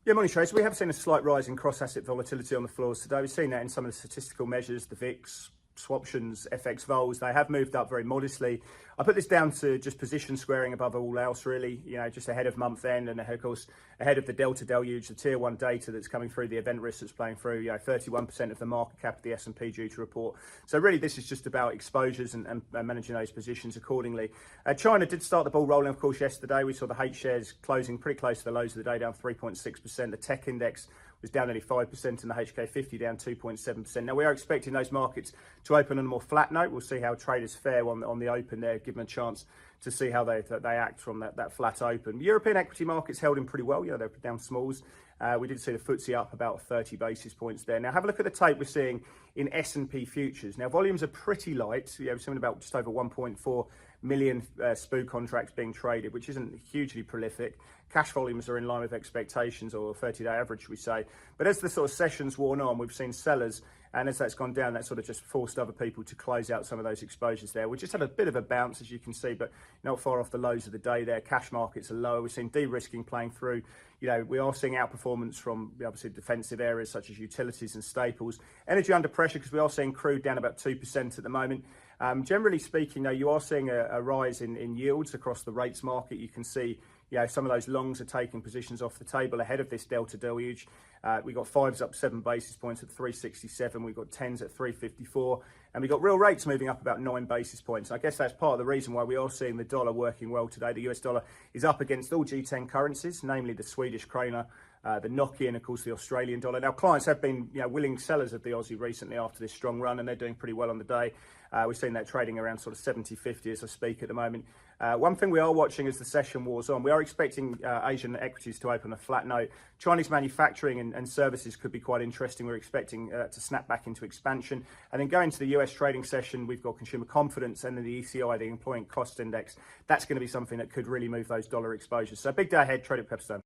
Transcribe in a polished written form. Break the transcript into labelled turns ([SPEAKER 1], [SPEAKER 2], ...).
[SPEAKER 1] Yeah, morning, Trace. We have seen a slight rise in cross-asset volatility on the floors today. We've seen that in some of the statistical measures, the VIX, swaptions, FX vols. They have moved up very modestly. I put this down to just position squaring above all else, really, just ahead of month end and, of course, ahead of the Delta deluge, the tier one data that's coming through, the event risk that's playing through, 31% of the market cap of the S&P due to report. So really, this is just about exposures and managing those positions accordingly. China did start the ball rolling, of course, yesterday. We saw the H shares closing pretty close to the lows of the day, down 3.6%. The tech index was down nearly 5% and the HK50 down 2.7%. Now, we are expecting those markets to open on a more flat note. We'll see how traders fare on the open there, give them a chance to see how they act from that flat open. European equity markets held in pretty well. They're down smalls. We did see the FTSE up about 30 basis points there. Now, have a look at the tape we're seeing in S&P futures. Now, volumes are pretty light. We're seeing about just over 1.4 million SPU contracts being traded, which isn't hugely prolific. Cash volumes are in line with expectations, or 30-day average, we say. But as the sort of sessions worn on, we've seen sellers, and as that's gone down, that sort of just forced other people to close out some of those exposures there. We just had a bit of a bounce, as you can see, but not far off the lows of the day there. Cash markets are lower. We're seeing de-risking playing through. We are seeing outperformance from obviously defensive areas such as utilities and staples. Energy under pressure because we are seeing crude down about 2% at the moment. Generally speaking, though, you are seeing a rise in yields across the rates market. You can see some of those longs are taking positions off the table ahead of this Delta deluge. We've got fives up 7 basis points at 367. We've got 10s at 354. And we've got real rates moving up about 9 basis points. I guess that's part of the reason why we are seeing the dollar working well today. The US dollar is up against all G10 currencies, namely the Swedish krona, the Nokia, and of course the Australian dollar. Now, clients have been willing sellers of the Aussie recently after this strong run, and they're doing pretty well on the day. We've seen that trading around sort of 70.50 as I speak at the moment. One thing we are watching as the session wars on, we are expecting Asian equities to open a flat note. Chinese manufacturing and services could be quite interesting. We're expecting to snap back into expansion. And then going to the US trading session, we've got consumer confidence and then the ECI, the Employment Cost Index. That's going to be something that could really move those dollar exposures. So big day ahead, trade at Pepperstone.